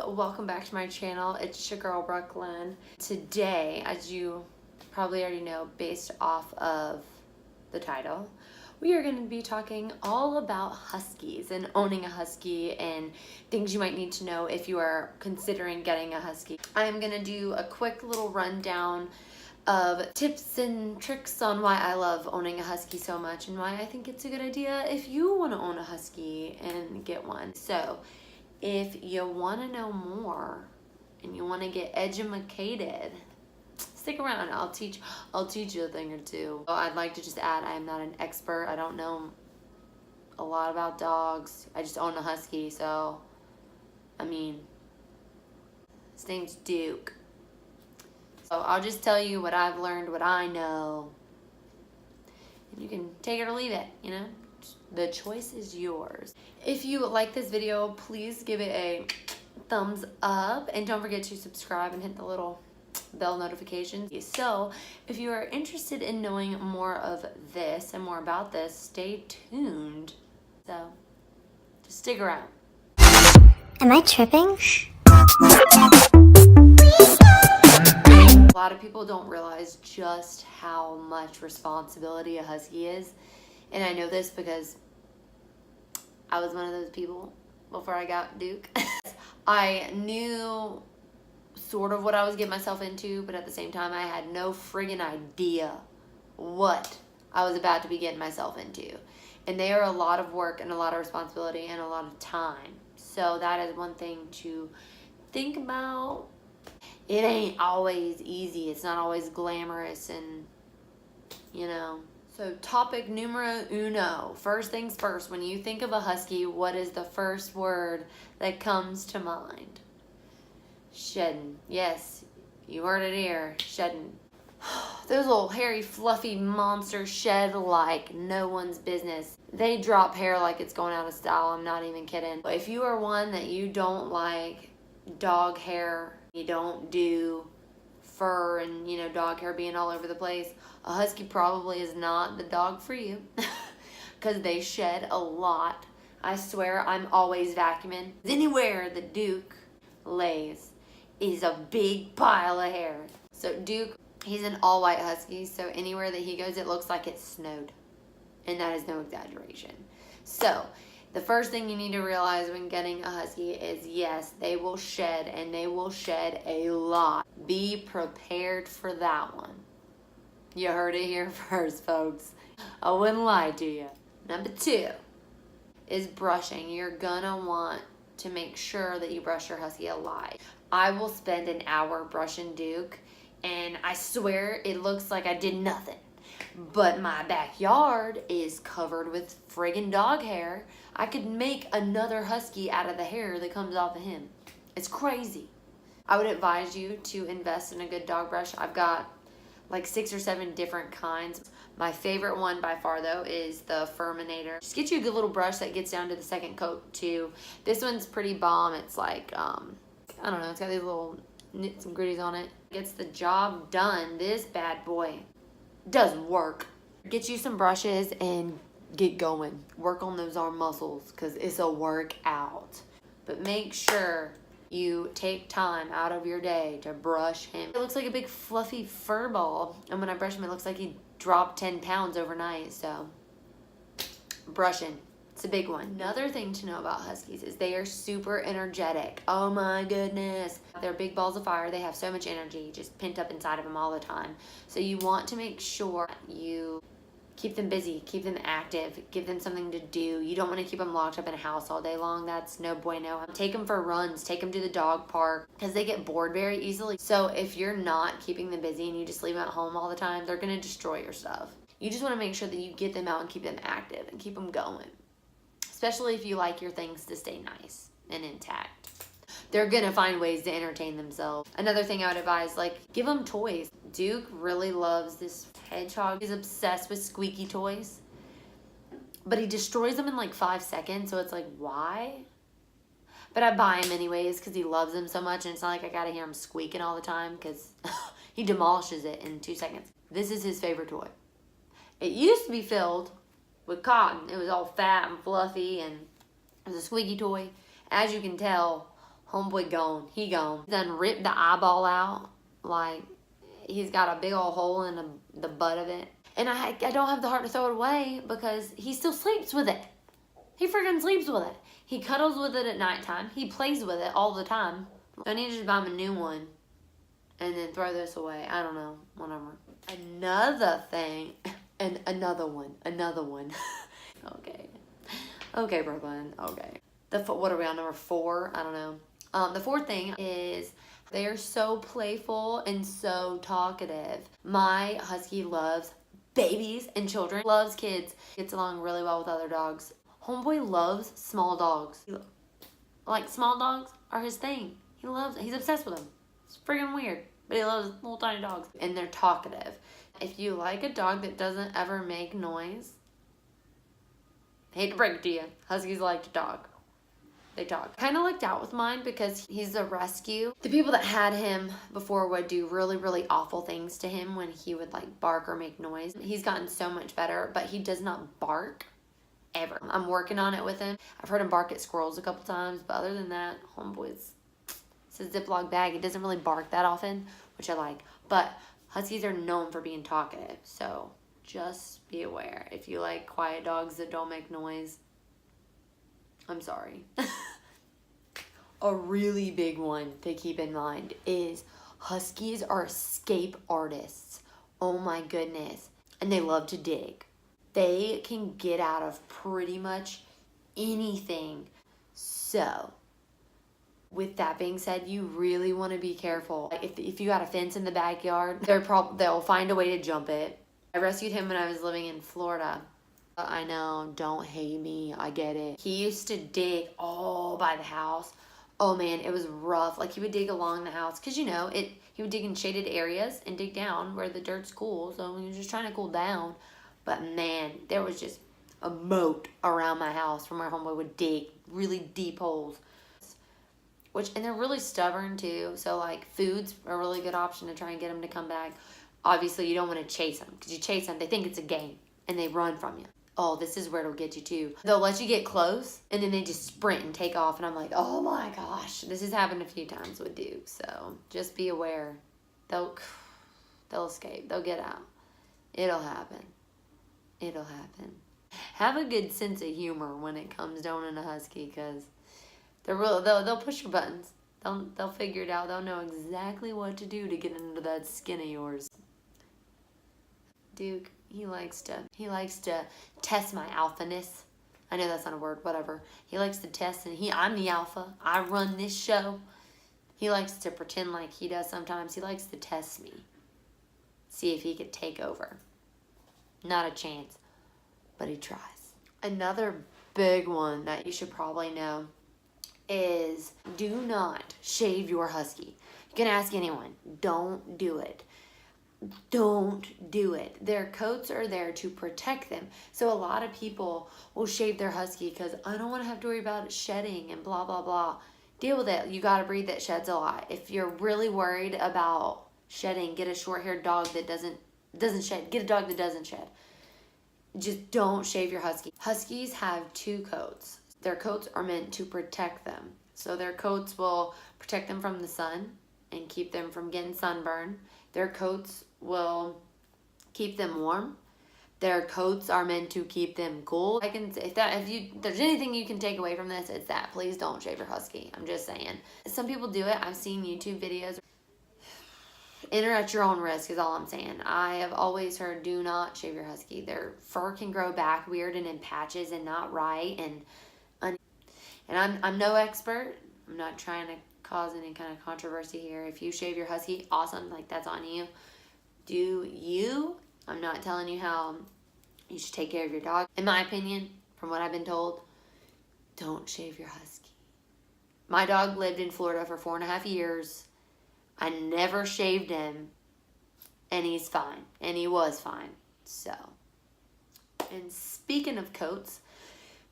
welcome back to my channel. It's your girl Brooklyn. Today, as you probably already know based off of the title, we are going to be talking all about huskies and owning a husky and things you might need to know if you are considering getting a husky. I am going to do a quick little rundown of tips and tricks on why I love owning a husky so much and why I think it's a good idea if you want to own a husky and get one. So if you want to know more and you want to get edumacated, stick around. I'll teach you a thing or two. I'd like to just add, I am not an expert. I don't know a lot about dogs. I just own a husky, so I mean, his name's Duke. So I'll just tell you what I've learned, what I know, and you can take it or leave it, you know? The choice is yours. If you like this video, please give it a thumbs up and don't forget to subscribe and hit the little bell notifications. So if you are interested in knowing more of this and more about this, stay tuned. So just stick around. Am I tripping? A lot of people don't realize just how much responsibility a husky is. And I know this because I was one of those people before I got Duke. I knew sort of what I was getting myself into, but at the same time I had no friggin' idea what I was about to be getting myself into. And they are a lot of work and a lot of responsibility and a lot of time. So that is one thing to think about. It ain't always easy. It's not always glamorous and, you know. So topic numero uno. First things first, when you think of a husky, what is the first word that comes to mind? Shedding. Yes, you heard it here. Shedding. Those little hairy, fluffy monsters shed like no one's business. They drop hair like it's going out of style. I'm not even kidding. If you are one that you don't like dog hair, you don't do fur and, you know, dog hair being all over the place, a husky probably is not the dog for you because they shed a lot. I swear I'm always vacuuming. Anywhere that Duke lays is a big pile of hair. So Duke, he's an all white husky, so anywhere that he goes it looks like it snowed, and that is no exaggeration. So the first thing you need to realize when getting a husky is, yes, they will shed, and they will shed a lot. Be prepared for that one. You heard it here first, folks. I wouldn't lie to you. Number 2 is brushing. You're gonna want to make sure that you brush your husky a lot. I will spend an hour brushing Duke, and I swear it looks like I did nothing. But my backyard is covered with friggin' dog hair. I could make another husky out of the hair that comes off of him. It's crazy. I would advise you to invest in a good dog brush. I've got like 6 or 7 different kinds. My favorite one by far though is the Furminator. Just get you a good little brush that gets down to the second coat too. This one's pretty bomb. It's like, I don't know, it's got these little nits and gritties on it. Gets the job done. This bad boy does work. Get you some brushes and get going. Work on those arm muscles because it's a workout. But make sure you take time out of your day to brush him. It looks like a big fluffy fur ball, and when I brush him it looks like he dropped 10 pounds overnight. So brushing, it's a big one. Another thing to know about huskies is they are super energetic. Oh my goodness. They're big balls of fire. They have so much energy just pent up inside of them all the time. So you want to make sure you keep them busy, keep them active, give them something to do. You don't want to keep them locked up in a house all day long. That's no bueno. Take them for runs, take them to the dog park because they get bored very easily. So if you're not keeping them busy and you just leave them at home all the time, they're going to destroy your stuff. You just want to make sure that you get them out and keep them active and keep them going. Especially if you like your things to stay nice and intact. They're gonna find ways to entertain themselves. Another thing I would advise, like, give them toys. Duke really loves this hedgehog. He's obsessed with squeaky toys. But he destroys them in like 5 seconds, so it's like, why? But I buy him anyways because he loves them so much, and it's not like I gotta hear him squeaking all the time because he demolishes it in 2 seconds. This is his favorite toy. It used to be filled with cotton. It was all fat and fluffy and it was a squeaky toy. As you can tell, Homeboy gone. He gone. Done ripped the eyeball out. Like, he's got a big old hole in the butt of it. And I don't have the heart to throw it away because he still sleeps with it. He freaking sleeps with it. He cuddles with it at nighttime. He plays with it all the time. I need to just buy him a new one and then throw this away. I don't know. Whatever. Another thing. And another one. Okay. Okay, Brooklyn. Okay. What are we on, number 4? I don't know. The 4th thing is they are so playful and so talkative. My husky loves babies and children. Loves kids. Gets along really well with other dogs. Homeboy loves small dogs. Like, small dogs are his thing. He's obsessed with them. It's freaking weird. But he loves little tiny dogs. And they're talkative. If you like a dog that doesn't ever make noise, hate to break it to you, huskies like to talk. They talk. Kind of lucked out with mine because he's a rescue. The people that had him before would do really, really awful things to him when he would like bark or make noise. He's gotten so much better, but he does not bark ever. I'm working on it with him. I've heard him bark at squirrels a couple times, but other than that, homeboy's, it's a Ziploc bag. He doesn't really bark that often, which I like. But huskies are known for being talkative, so just be aware. If you like quiet dogs that don't make noise, I'm sorry. A really big one to keep in mind is huskies are escape artists. Oh my goodness. And they love to dig. They can get out of pretty much anything. So, with that being said, you really want to be careful. If you got a fence in the backyard, they'll find a way to jump it. I rescued him when I was living in Florida. I know, don't hate me, I get it. He used to dig all by the house. Oh man, it was rough. Like, he would dig along the house, because you know, he would dig in shaded areas and dig down where the dirt's cool, so he was just trying to cool down. But man, there was just a moat around my house from where homeboy would dig really deep holes. And they're really stubborn too, so like, food's a really good option to try and get them to come back. Obviously, you don't want to chase them, because you chase them, they think it's a game, and they run from you. Oh, this is where it'll get you too. They'll let you get close, and then they just sprint and take off, and I'm like, oh my gosh. This has happened a few times with Duke, so just be aware. They'll escape. They'll get out. It'll happen. It'll happen. Have a good sense of humor when it comes to owning a husky, because they'll push your buttons. They'll figure it out. They'll know exactly what to do to get into that skin of yours. Duke, he likes to test my alphaness. I know that's not a word, whatever. He likes to test, and I'm the alpha. I run this show. He likes to pretend like he does sometimes. He likes to test me. See if he could take over. Not a chance, but he tries. Another big one that you should probably know is do not shave your husky. You can ask anyone. Don't do it. Don't do it. Their coats are there to protect them. So a lot of people will shave their husky because I don't want to have to worry about it shedding and blah, blah, blah. Deal with it. You got a breed that sheds a lot. If you're really worried about shedding, get a short-haired dog that doesn't shed. Get a dog that doesn't shed. Just don't shave your husky. Huskies have 2 coats. Their coats are meant to protect them. So their coats will protect them from the sun and keep them from getting sunburned. Their coats will keep them warm. Their coats are meant to keep them cool. If there's anything you can take away from this, it's that. Please don't shave your husky. I'm just saying. Some people do it. I've seen YouTube videos. Enter at your own risk is all I'm saying. I have always heard do not shave your husky. Their fur can grow back weird and in patches and not right. And I'm no expert. I'm not trying to cause any kind of controversy here. If you shave your husky, awesome. Like, that's on you. Do you? I'm not telling you how you should take care of your dog. In my opinion, from what I've been told, don't shave your husky. My dog lived in Florida for 4.5 years. I never shaved him, and he's fine. And he was fine. So, and speaking of coats,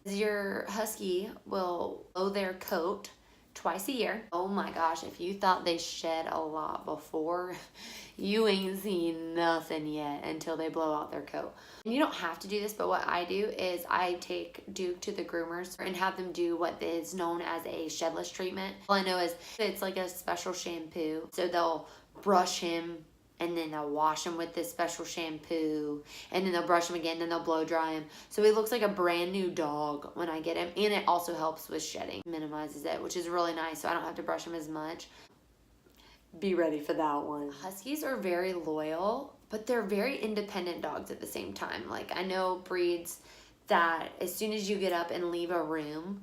your husky will blow their coat twice a year. Oh my gosh, if you thought they shed a lot before, you ain't seen nothing yet until they blow out their coat. And you don't have to do this, but what I do is I take Duke to the groomers and have them do what is known as a shedless treatment. All I know is it's like a special shampoo. So they'll brush him, and then they'll wash him with this special shampoo, and then they'll brush him again, then they'll blow dry him. So he looks like a brand new dog when I get him, and it also helps with shedding, minimizes it, which is really nice, so I don't have to brush him as much. Be ready for that one. Huskies are very loyal, but they're very independent dogs at the same time. Like, I know breeds that as soon as you get up and leave a room,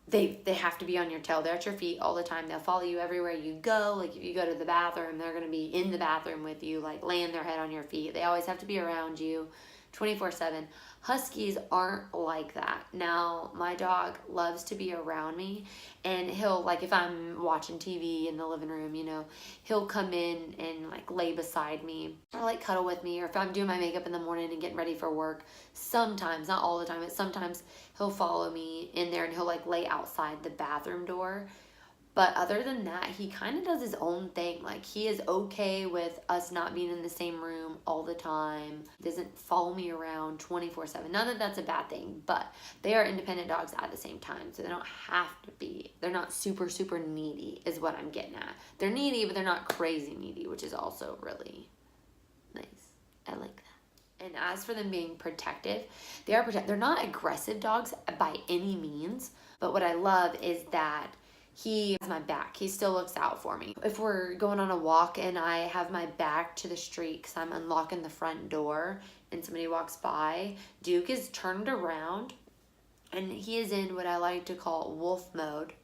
they have to be on your tail. They're at your feet all the time. They'll follow you everywhere you go. Like, if you go to the bathroom, they're going to be in the bathroom with you, like laying their head on your feet. They always have to be around you 24/7. Huskies aren't like that. Now, my dog loves to be around me, and he'll, like, if I'm watching TV in the living room, you know, he'll come in and like lay beside me or like cuddle with me, or if I'm doing my makeup in the morning and getting ready for work, sometimes, not all the time, but sometimes he'll follow me in there and he'll like lay outside the bathroom door. But other than that, he kind of does his own thing. Like, he is okay with us not being in the same room all the time. He doesn't follow me around 24/7. Not that that's a bad thing, but they are independent dogs at the same time. So they don't have to be. They're not super, super needy is what I'm getting at. They're needy, but they're not crazy needy, which is also really nice. I like that. And as for them being protective, they're not aggressive dogs by any means. But what I love is that he has my back. He still looks out for me. If we're going on a walk and I have my back to the street because I'm unlocking the front door and somebody walks by, Duke is turned around and he is in what I like to call wolf mode.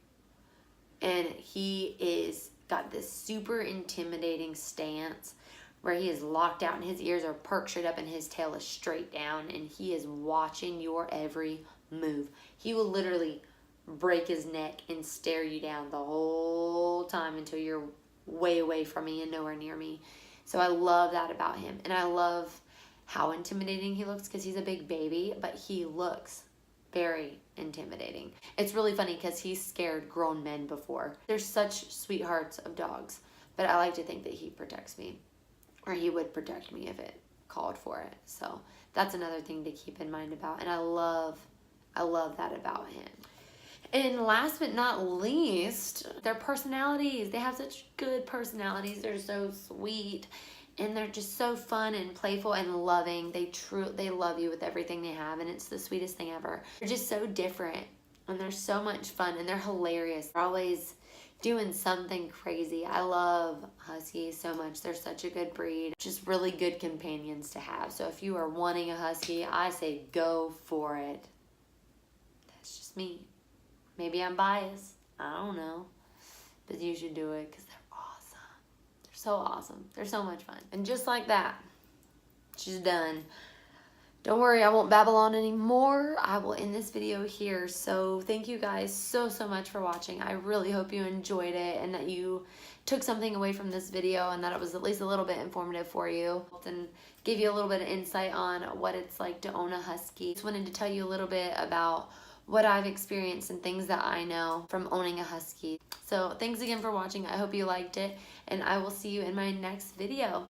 And he is got this super intimidating stance where he is locked out and his ears are perked straight up and his tail is straight down, and he is watching your every move. He will literally break his neck and stare you down the whole time until you're way away from me and nowhere near me. So I love that about him. And I love how intimidating he looks because he's a big baby, but he looks very intimidating. It's really funny because he's scared grown men before. They're such sweethearts of dogs, but I like to think that he protects me, or he would protect me if it called for it. So that's another thing to keep in mind about, and I love that about him. And last but not least, their personalities. They have such good personalities. They're so sweet, and they're just so fun and playful and loving. They love you with everything they have, and it's the sweetest thing ever. They're just so different, and they're so much fun, and they're hilarious. They're always doing something crazy. I love huskies so much. They're such a good breed. Just really good companions to have. So if you are wanting a husky, I say go for it. That's just me. Maybe I'm biased. I don't know. But you should do it because they're awesome. They're so awesome. They're so much fun. And just like that, she's done. Don't worry, I won't babble on anymore. I will end this video here. So thank you guys so much for watching. I really hope you enjoyed it and that you took something away from this video and that it was at least a little bit informative for you and gave you a little bit of insight on what it's like to own a husky. Just wanted to tell you a little bit about what I've experienced and things that I know from owning a husky. So thanks again for watching. I hope you liked it, and I will see you in my next video.